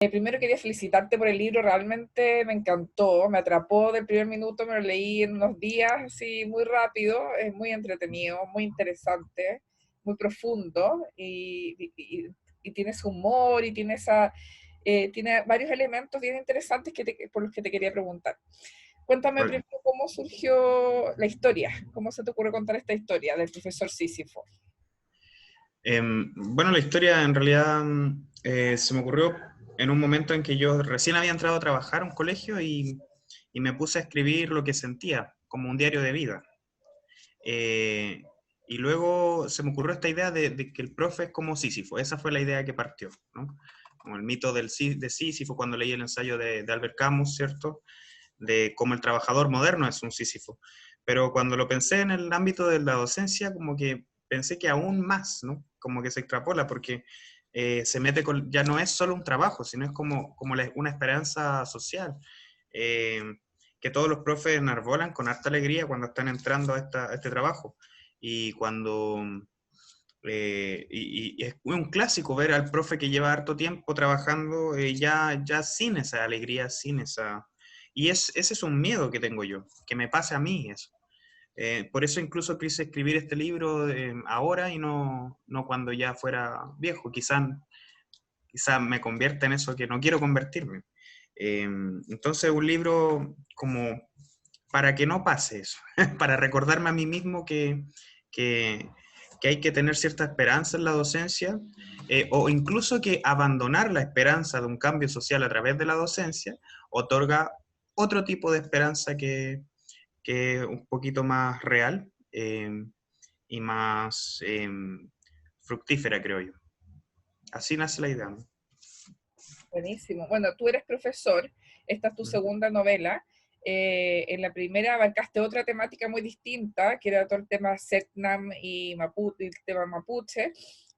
Primero quería felicitarte por el libro, realmente me encantó, me atrapó del primer minuto, me lo leí en unos días, así muy rápido, es muy entretenido, muy interesante, muy profundo y tiene su humor y tiene tiene varios elementos bien interesantes por los que te quería preguntar. Cuéntame Vale. primero cómo surgió la historia, cómo se te ocurre contar esta historia del profesor Sísifo. Bueno, la historia en realidad se me ocurrió en un momento en que yo recién había entrado a trabajar a un colegio y me puse a escribir lo que sentía, como un diario de vida. Eh, y luego se me ocurrió esta idea de que el profe es como Sísifo. Esa fue la idea que partió, ¿no? Como el mito de Sísifo cuando leí el ensayo de Albert Camus, ¿cierto? De cómo el trabajador moderno es un Sísifo. Pero cuando lo pensé en el ámbito de la docencia, como que pensé que aún más, ¿no? Como que se extrapola porque se mete con, ya no es solo un trabajo, sino es como una esperanza social. Eh, que todos los profes enarbolan con harta alegría cuando están entrando a este trabajo. Y cuando y es un clásico ver al profe que lleva harto tiempo trabajando ya sin esa alegría, sin esa... Y ese es un miedo que tengo yo, que me pase a mí eso. Por eso incluso quise escribir este libro ahora y no cuando ya fuera viejo. Quizá me convierta en eso que no quiero convertirme. Entonces un libro como para que no pase eso, para recordarme a mí mismo que, que hay que tener cierta esperanza en la docencia, o incluso que abandonar la esperanza de un cambio social a través de la docencia otorga otro tipo de esperanza que es un poquito más real y más fructífera, creo yo. Así nace la idea, ¿no? Buenísimo. Bueno, tú eres profesor, esta es tu Mm. segunda novela. En la primera abarcaste otra temática muy distinta, que era todo el tema Setnam y el tema mapuche,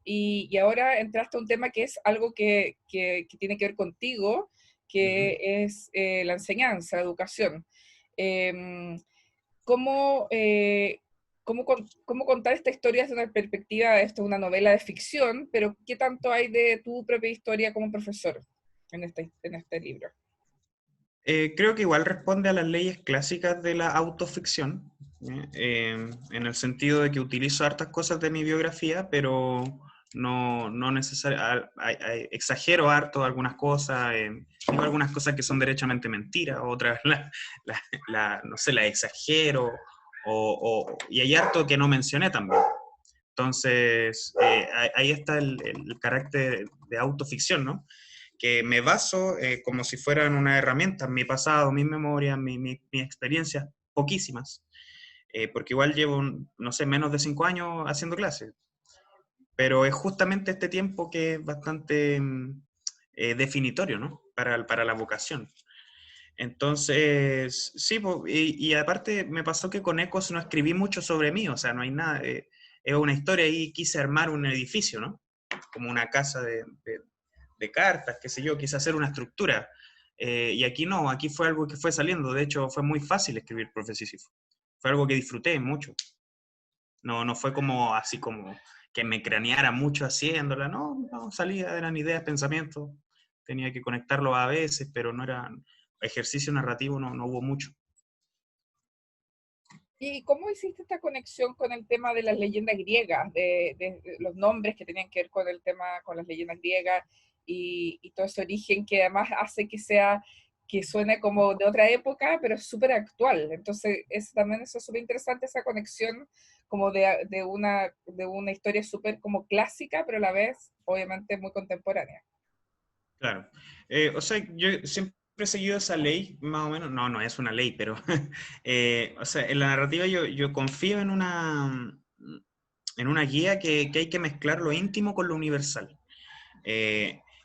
y ahora entraste a un tema que es algo que tiene que ver contigo, Ujú. que es la enseñanza, la educación. Em, ¿Cómo, cómo contar esta historia desde una perspectiva, esto es una novela de ficción, pero qué tanto hay de tu propia historia como profesor en este libro? Creo que igual responde a las leyes clásicas de la autoficción, en el sentido de que utilizo hartas cosas de mi biografía, pero no necesariamente, exagero harto algunas cosas, digo algunas cosas que son derechamente mentiras, otras no sé, las exagero, y hay harto que no mencioné también. Entonces, ahí está el carácter de autoficción, ¿no? Que me baso como si fueran una herramienta, mi pasado, mis memorias, mis experiencias, poquísimas, porque igual llevo, no sé, menos de 5 años haciendo clases, pero es justamente este tiempo que es bastante definitorio, ¿no? Para la vocación. Entonces, sí, y aparte me pasó que con Ecos no escribí mucho sobre mí, o sea, no hay nada, es una historia y quise armar un edificio, ¿no? Como una casa de cartas, qué sé yo, quise hacer una estructura. Y aquí no, aquí fue algo que fue saliendo. De hecho, fue muy fácil escribir Profe Sísifo. Fue algo que disfruté mucho. No fue como así como que me craneara mucho haciéndola. No, salía, eran ideas, pensamientos. Tenía que conectarlo a veces, pero no era ejercicio narrativo, no hubo mucho. ¿Y cómo hiciste esta conexión con el tema de las leyendas griegas, de los nombres que tenían que ver con el tema, con las leyendas griegas y todo ese origen que además hace que suene como de otra época, pero es súper actual? Entonces, también eso es súper interesante, esa conexión como de una historia súper como clásica, pero a la vez, obviamente, muy contemporánea. Claro. O sea, yo siempre he seguido esa ley, más o menos. No es una ley, pero, o sea, en la narrativa yo confío en una guía que hay que mezclar lo íntimo con lo universal.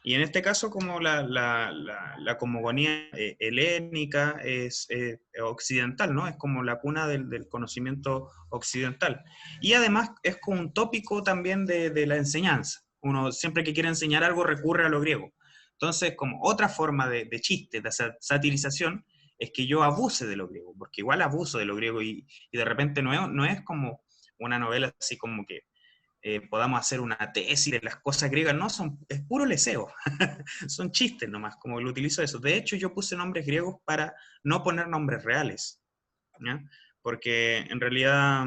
Y en este caso, como la cosmogonía helénica es occidental, ¿no? Es como la cuna del conocimiento occidental. Y además es como un tópico también de la enseñanza. Uno siempre que quiere enseñar algo recurre a lo griego. Entonces, como otra forma de chiste, de satirización, es que yo abuse de lo griego, porque igual abuso de lo griego y de repente no es como una novela así como que podamos hacer una tesis de las cosas griegas, no, es puro leseo, son chistes nomás, como lo utilizo eso. De hecho, yo puse nombres griegos para no poner nombres reales, ¿ya? Porque en realidad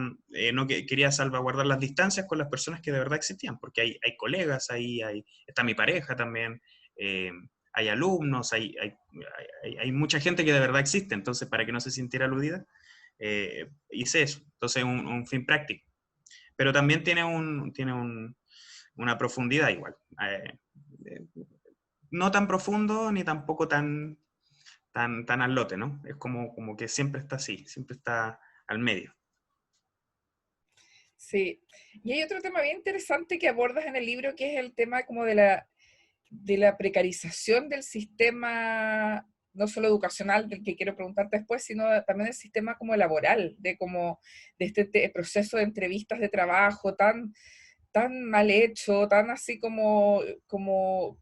no quería salvaguardar las distancias con las personas que de verdad existían, porque hay colegas ahí, está mi pareja también, eh, hay alumnos, hay mucha gente que de verdad existe, entonces para que no se sintiera aludida, hice eso. Entonces un fin práctico. Pero también una profundidad igual. Eh, no tan profundo ni tampoco tan al lote, ¿no? Es como que siempre está así, siempre está al medio. Sí. Y hay otro tema bien interesante que abordas en el libro, que es el tema como de la precarización del sistema, no solo educacional, del que quiero preguntarte después, sino también del sistema como laboral, de este proceso de entrevistas de trabajo tan mal hecho, tan así como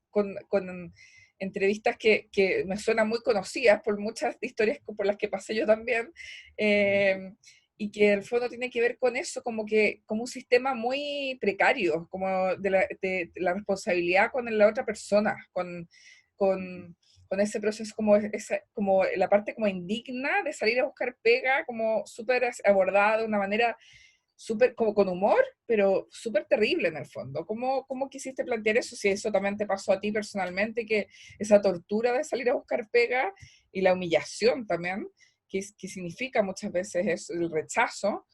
con entrevistas que me suenan muy conocidas por muchas historias por las que pasé yo también, eh, y que en el fondo tiene que ver con eso, como un sistema muy precario, como de la responsabilidad con la otra persona, con ese proceso, como la parte como indigna de salir a buscar pega, como súper abordada de una manera súper como con humor, pero súper terrible en el fondo. ¿Cómo quisiste plantear eso? Si eso también te pasó a ti personalmente, que esa tortura de salir a buscar pega y la humillación también, que significa muchas veces es el rechazo.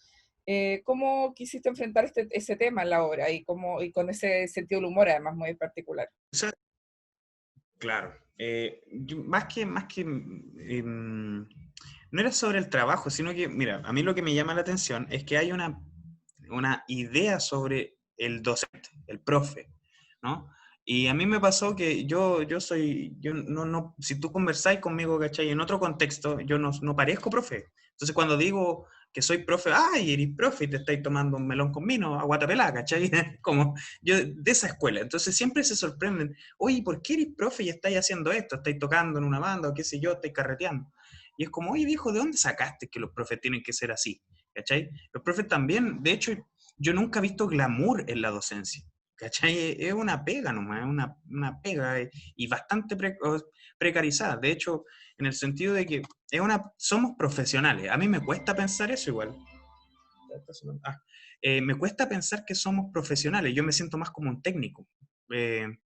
¿Cómo quisiste enfrentar ese tema en la obra y con ese sentido del humor además muy particular? O sea, claro. Más que no era sobre el trabajo, sino que, mira, a mí lo que me llama la atención es que hay una idea sobre el docente, el profe, ¿no? Y a mí me pasó que yo no, si tú conversáis conmigo, ¿cachai? En otro contexto, yo no parezco profe. Entonces cuando digo que soy profe, ¡ay, eres profe! Y te estáis tomando un melón con vino, aguatapelá, ¿cachai? Como yo de esa escuela. Entonces siempre se sorprenden, oye, ¿por qué eres profe y estáis haciendo esto? ¿Estáis tocando en una banda o qué sé yo? ¿Estáis carreteando? Y es como, oye, viejo, ¿de dónde sacaste que los profes tienen que ser así? ¿Cachai? Los profes también, de hecho, yo nunca he visto glamour en la docencia. ¿Cachai? Es una pega nomás, es una pega y bastante precarizada. De hecho, en el sentido de que somos profesionales. A mí me cuesta pensar eso igual. Ah, me cuesta pensar que somos profesionales. Yo me siento más como un técnico, en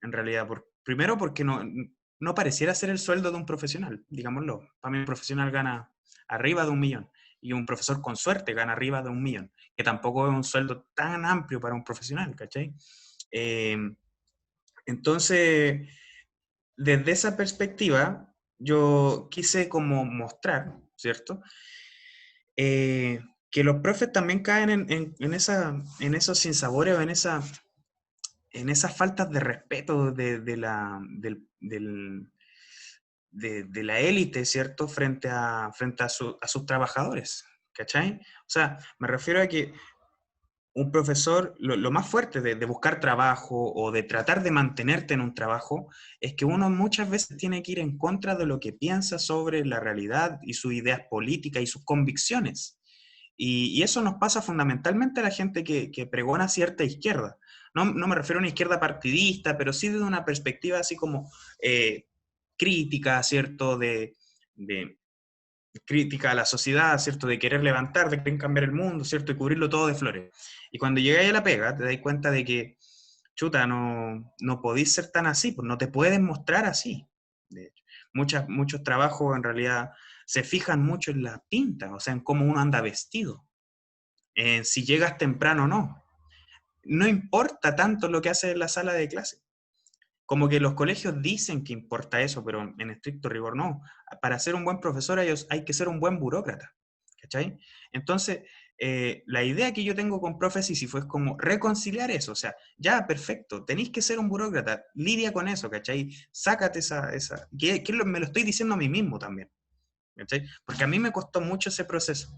realidad. Primero porque no pareciera ser el sueldo de un profesional, digámoslo. Para mí un profesional gana arriba de 1 millón y un profesor con suerte gana arriba de 1 millón, que tampoco es un sueldo tan amplio para un profesional, ¿cachai? Eh, entonces, desde esa perspectiva, yo quise como mostrar, ¿cierto? Eh, que los profes también caen en esos sinsabores o en esas faltas de respeto de la élite, ¿cierto? Frente a sus trabajadores, ¿cachai? O sea, me refiero a que un profesor, lo más fuerte de buscar trabajo o de tratar de mantenerte en un trabajo, es que uno muchas veces tiene que ir en contra de lo que piensa sobre la realidad y sus ideas políticas y sus convicciones. Y eso nos pasa fundamentalmente a la gente que pregona cierta izquierda. No me refiero a una izquierda partidista, pero sí desde una perspectiva así como crítica, ¿cierto? De crítica a la sociedad, ¿cierto? De querer levantar, de querer cambiar el mundo, ¿cierto? Y cubrirlo todo de flores. Y cuando llegáis a la pega, te das cuenta de que, chuta, no podéis ser tan así, pues no te puedes mostrar así. De hecho, muchos trabajos en realidad se fijan mucho en la pinta, o sea, en cómo uno anda vestido, en si llegas temprano o no. No importa tanto lo que haces en la sala de clase. Como que los colegios dicen que importa eso, pero en estricto rigor no. Para ser un buen profesor hay que ser un buen burócrata, ¿cachai? Entonces, la idea que yo tengo con Profe Sísifo es como reconciliar eso, o sea, ya, perfecto, tenéis que ser un burócrata, lidia con eso, ¿cachai? Sácate me lo estoy diciendo a mí mismo también, ¿cachai? Porque a mí me costó mucho ese proceso,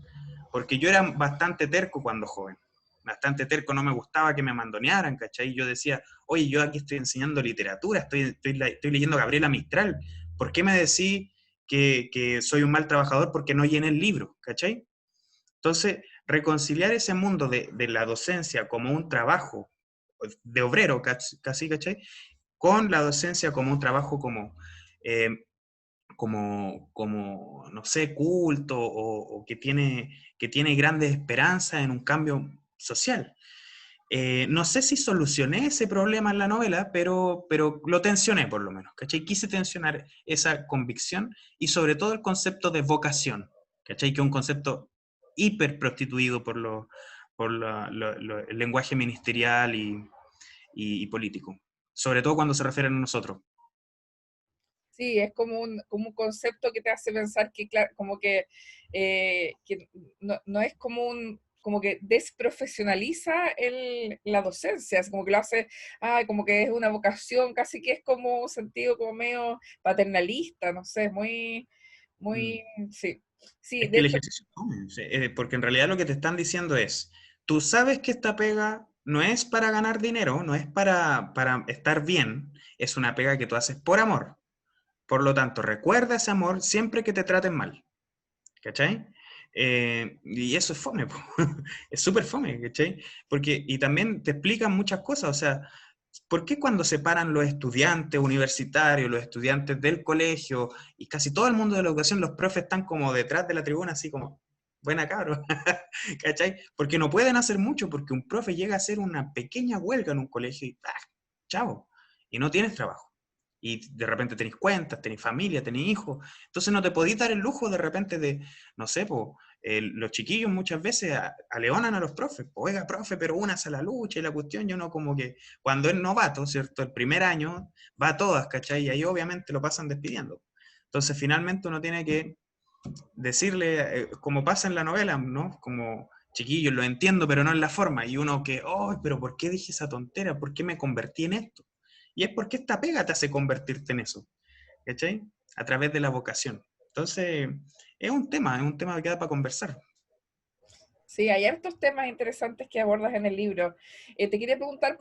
porque yo era bastante terco cuando joven, bastante terco, no me gustaba que me mandonearan, ¿cachai? Yo decía, oye, yo aquí estoy enseñando literatura, estoy leyendo Gabriela Mistral, ¿por qué me decís que soy un mal trabajador porque no llené el libro, ¿cachai? Entonces, reconciliar ese mundo de la docencia como un trabajo de obrero, casi, ¿cachai? Con la docencia como un trabajo eh, como, no sé, culto o que tiene grandes esperanzas en un cambio social. No sé si solucioné ese problema en la novela, pero lo tensioné por lo menos, ¿cachai? Quise tensionar esa convicción y sobre todo el concepto de vocación, ¿cachai? Que es un concepto hiper prostituido por el lenguaje ministerial y político, sobre todo cuando se refieren a nosotros. Sí, es como un concepto que te hace pensar que, claro, como que no es como que desprofesionaliza la docencia, es como que lo hace, como que es una vocación, casi que es como un sentido como medio paternalista, no sé, Mm. muy, sí. Sí, Es de que el hecho, ejercicio, sí, porque en realidad lo que te están diciendo es, tú sabes que esta pega no es para ganar dinero, no es para estar bien, es una pega que tú haces por amor. Por lo tanto, recuerda ese amor siempre que te traten mal, ¿cachai? Y eso es fome, po. Es súper fome, ¿cachai? Porque, y también te explican muchas cosas, o sea, ¿por qué cuando se paran los estudiantes universitarios, los estudiantes del colegio y casi todo el mundo de la educación, los profes están como detrás de la tribuna, así como, buena cabro, ¿cachai? Porque no pueden hacer mucho, porque un profe llega a hacer una pequeña huelga en un colegio y chao, y no tienes trabajo. Y de repente tenéis cuentas, tenéis familia, tenéis hijos. Entonces no te podéis dar el lujo de repente de, no sé, po, los chiquillos muchas veces aleonan a los profes. Oiga, profe, pero únase a la lucha y la cuestión, yo no como que cuando es novato, ¿cierto? El primer año va a todas, ¿cachai? Y ahí obviamente lo pasan despidiendo. Entonces finalmente uno tiene que decirle, como pasa en la novela, ¿no? Como, chiquillos, lo entiendo, pero no en la forma. Y uno que, oh, pero ¿por qué dije esa tontera? ¿Por qué me convertí en esto? Y es porque esta pega te hace convertirte en eso, ¿cachai? A través de la vocación. Entonces, es un tema que da para conversar. sí, hay hartos temas interesantes que abordas en el libro. Te quería preguntar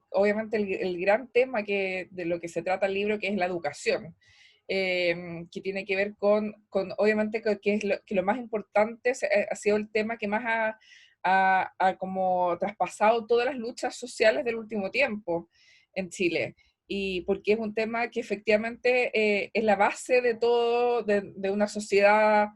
obviamente, el gran tema de lo que se trata el libro, que es la educación, que tiene que ver obviamente, que que lo más importante ha sido el tema que más ha como traspasado todas las luchas sociales del último tiempo en Chile. Y porque es un tema que efectivamente es la base de todo, de una sociedad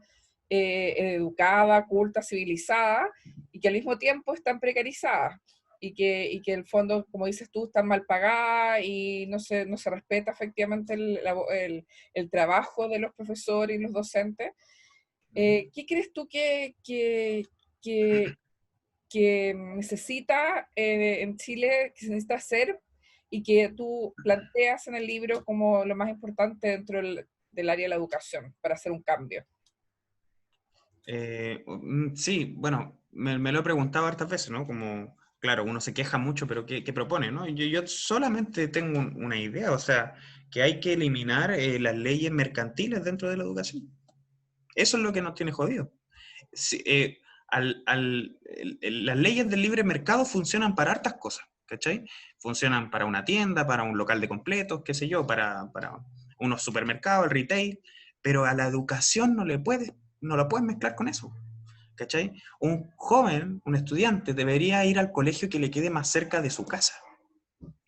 educada, culta, civilizada, y que al mismo tiempo están precarizadas, y que en el fondo, como dices tú, están mal pagadas y no se respeta efectivamente el trabajo de los profesores y los docentes. ¿Qué crees tú que, que necesita en Chile, que se necesita hacer y que tú planteas en el libro como lo más importante dentro del área de la educación para hacer un cambio? Sí, bueno, me lo he preguntado hartas veces, ¿no? Como, claro, uno se queja mucho, pero ¿qué propone, no? Yo solamente tengo una idea, o sea, que hay que eliminar las leyes mercantiles dentro de la educación. Eso es lo que nos tiene jodido. Sí, las leyes del libre mercado funcionan para hartas cosas, ¿cachai? Funcionan para una tienda, para un local de completos, qué sé yo, para unos supermercados, el retail, pero a la educación no la puedes mezclar con eso, ¿cachai? Un joven, un estudiante, debería ir al colegio que le quede más cerca de su casa.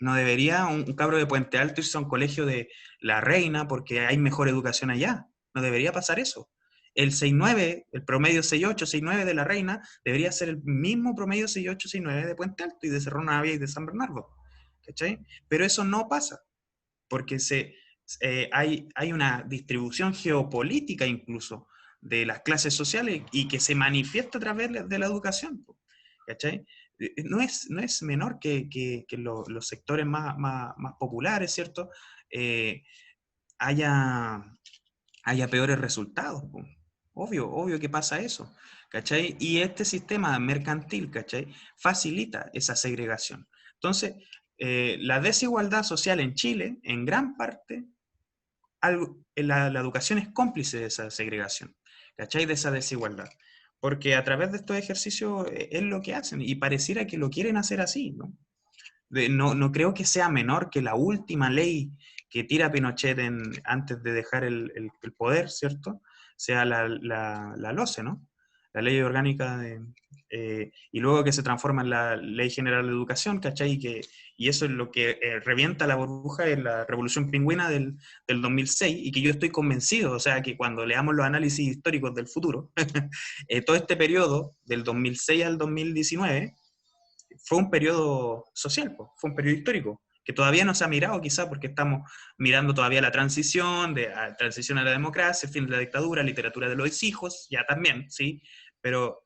No debería un cabro de Puente Alto irse a un colegio de La Reina porque hay mejor educación allá. No debería pasar eso. El 6.9, el promedio 6.8, 6.9 de La Reina, debería ser el mismo promedio 6.8, 6.9 de Puente Alto y de Cerro Navia y de San Bernardo. ¿Cachai? Pero eso no pasa, porque hay una distribución geopolítica incluso de las clases sociales y que se manifiesta a través de la educación. ¿Cachai? No es menor que los sectores más populares, ¿cierto? Eh, haya, haya peores resultados. Po. Obvio que pasa eso, ¿cachai? Y este sistema mercantil, ¿cachai? Facilita esa segregación. Entonces, la desigualdad social en Chile, en gran parte, la educación es cómplice de esa segregación, ¿cachai? De esa desigualdad. Porque a través de estos ejercicios es lo que hacen y pareciera que lo quieren hacer así, ¿no? No creo que sea menor que la última ley que tira Pinochet antes de dejar el poder, ¿cierto? Sea la LOCE, ¿no? la ley orgánica y luego que se transforma en la Ley General de Educación, ¿cachai? Y eso es lo que revienta la burbuja en la Revolución Pingüina del 2006, y que yo estoy convencido, o sea, que cuando leamos los análisis históricos del futuro, todo este periodo, del 2006 al 2019, fue un periodo social, pues, fue un periodo histórico, que todavía no se ha mirado quizá porque estamos mirando todavía la transición, transición a la democracia, fin de la dictadura, literatura de los hijos, ya también, ¿sí? Pero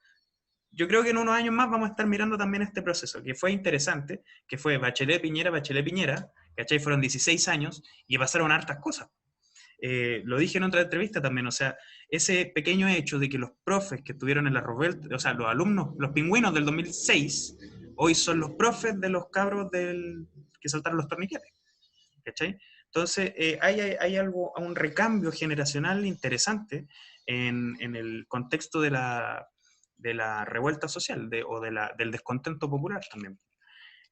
yo creo que en unos años más vamos a estar mirando también este proceso, que fue interesante, que fue Bachelet Piñera, ¿cachai? Fueron 16 años y pasaron hartas cosas. Lo dije en otra entrevista también, o sea, ese pequeño hecho de que los profes que estuvieron en la revuelta, o sea, los alumnos, los pingüinos del 2006, hoy son los profes de los cabros que saltaron los torniquetes, ¿cachai? Entonces, hay algo, un recambio generacional interesante en el contexto de la revuelta social del descontento popular también.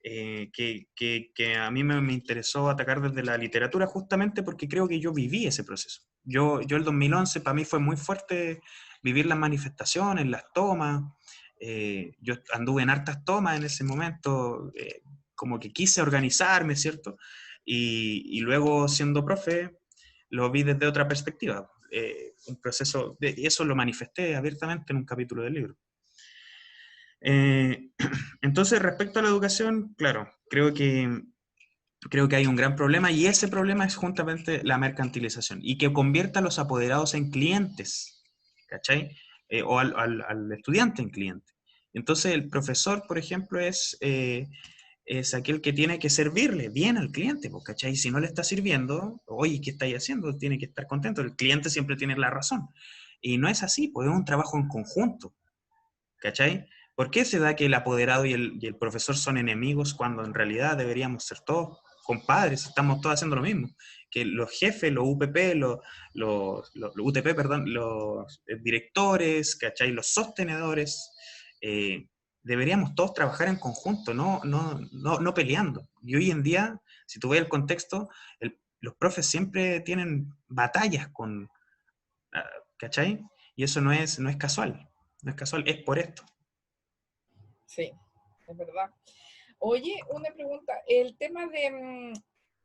Que a mí me interesó atacar desde la literatura justamente porque creo que yo viví ese proceso. Yo el 2011 para mí fue muy fuerte vivir las manifestaciones, las tomas. Yo anduve en hartas tomas en ese momento, como que quise organizarme, ¿cierto? Y luego siendo profe lo vi desde otra perspectiva. Un proceso, y eso lo manifesté abiertamente en un capítulo del libro. Eh, entonces, respecto a la educación, claro, creo que hay un gran problema, y ese problema es justamente la mercantilización y que convierta a los apoderados en clientes, ¿cachai? O al estudiante en cliente. Entonces, el profesor, por ejemplo, es aquel que tiene que servirle bien al cliente, pues, ¿cachai? Si no le está sirviendo, oye, ¿qué estáis haciendo? Tiene que estar contento. El cliente siempre tiene la razón. Y no es así, pues es un trabajo en conjunto. ¿Cachai? ¿Por qué se da que el apoderado y el profesor son enemigos cuando en realidad deberíamos ser todos compadres? Estamos todos haciendo lo mismo. Que los jefes, los UPP, los UTP, perdón, los directores, ¿cachai? Los sostenedores, eh, deberíamos todos trabajar en conjunto, no peleando. Y hoy en día, si tú ves el contexto, los profes siempre tienen batallas ¿cachai? Y eso no es casual. No es casual, es por esto. Sí, es verdad. Oye, una pregunta. El tema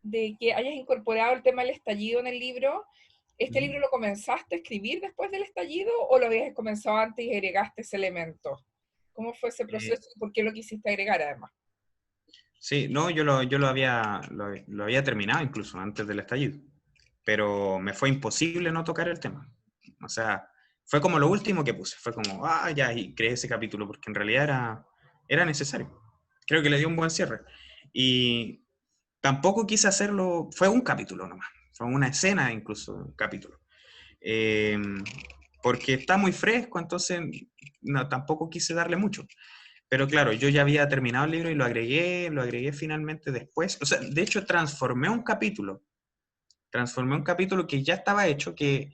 de que hayas incorporado el tema del estallido en el libro, ¿este libro lo comenzaste a escribir después del estallido o lo habías comenzado antes y agregaste ese elemento? ¿Cómo fue ese Eh, proceso y por qué lo quisiste agregar además? sí, no, yo lo había terminado incluso antes del estallido, pero me fue imposible no tocar el tema. O sea, fue como lo último que puse, fue como, ya, y creé ese capítulo, porque en realidad era necesario. Creo que le dio un buen cierre. Y tampoco quise hacerlo, fue un capítulo nomás, fue una escena incluso, un capítulo. Eh, Porque está muy fresco, entonces no, tampoco quise darle mucho. Pero claro, yo ya había terminado el libro y lo agregué finalmente después. O sea, de hecho, transformé un capítulo que ya estaba hecho, que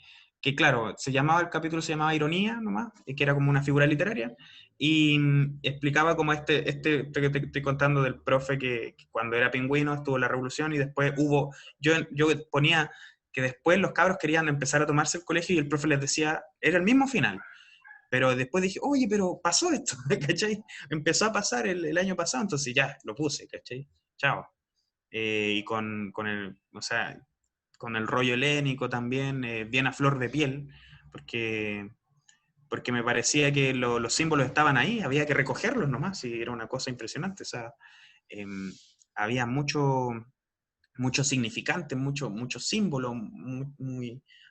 claro, el capítulo se llamaba Ironía nomás, que era como una figura literaria, y explicaba como que te estoy contando del profe que cuando era pingüino estuvo la revolución y después yo ponía que después los cabros querían empezar a tomarse el colegio y el profe les decía, era el mismo final, pero después dije, oye, pero pasó esto, ¿cachai? Empezó a pasar el año pasado, entonces ya, lo puse, ¿cachai? Chao. Y o sea, con el rollo helénico también, bien a flor de piel, porque, porque me parecía que los símbolos estaban ahí, había que recogerlos nomás, y era una cosa impresionante, o sea, em, había mucho significante, mucho símbolo,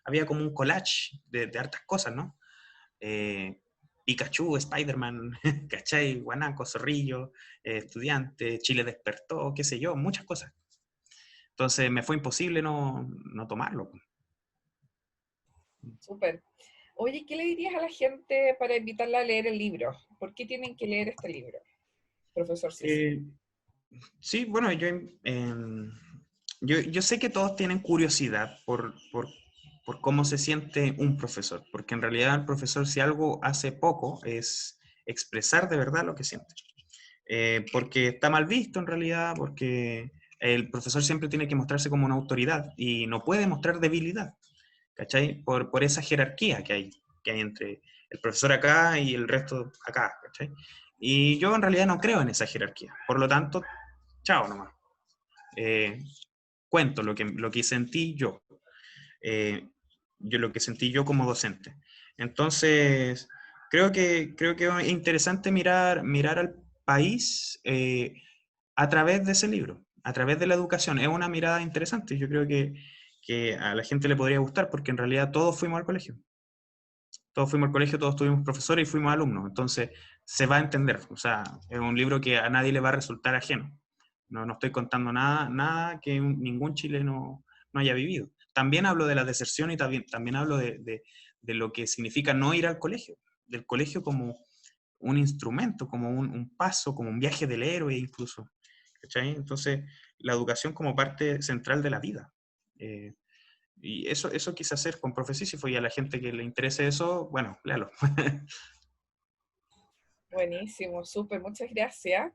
había como un collage de hartas cosas, ¿no? eh, Pikachu, Spider-Man, ¿cachai? Guanaco, Zorrillo, estudiante, Chile despertó, qué sé yo, muchas cosas. Entonces me fue imposible no tomarlo. Súper. Oye, ¿qué le dirías a la gente para invitarla a leer el libro? ¿Por qué tienen que leer este libro, profesor Sisi? Eh, sí, bueno, yo sé que todos tienen curiosidad por cómo se siente un profesor, porque en realidad el profesor, si algo hace poco, es expresar de verdad lo que siente. Porque está mal visto en realidad, porque el profesor siempre tiene que mostrarse como una autoridad y no puede mostrar debilidad, ¿cachai? Por esa jerarquía que hay el profesor acá y el resto acá, ¿cachai? Y yo en realidad no creo en esa jerarquía. Por lo tanto, chao nomás. Eh, Cuento lo que sentí yo. Lo que sentí yo como docente. Entonces, creo que es interesante mirar al país a través de ese libro, a través de la educación. Es una mirada interesante. Yo creo que a la gente le podría gustar porque en realidad todos fuimos al colegio. Todos fuimos al colegio, todos tuvimos profesores y fuimos alumnos. Entonces, se va a entender. O sea, es un libro que a nadie le va a resultar ajeno. No estoy contando nada que ningún chileno no haya vivido. También hablo de la deserción y también hablo de lo que significa no ir al colegio, del colegio como un instrumento, como un paso, como un viaje del héroe incluso. ¿Cachai? Entonces, la educación como parte central de la vida. Eh, y eso quise hacer con Profe Sísifo, y a la gente que le interese eso, bueno, léalo. Buenísimo, súper, muchas gracias.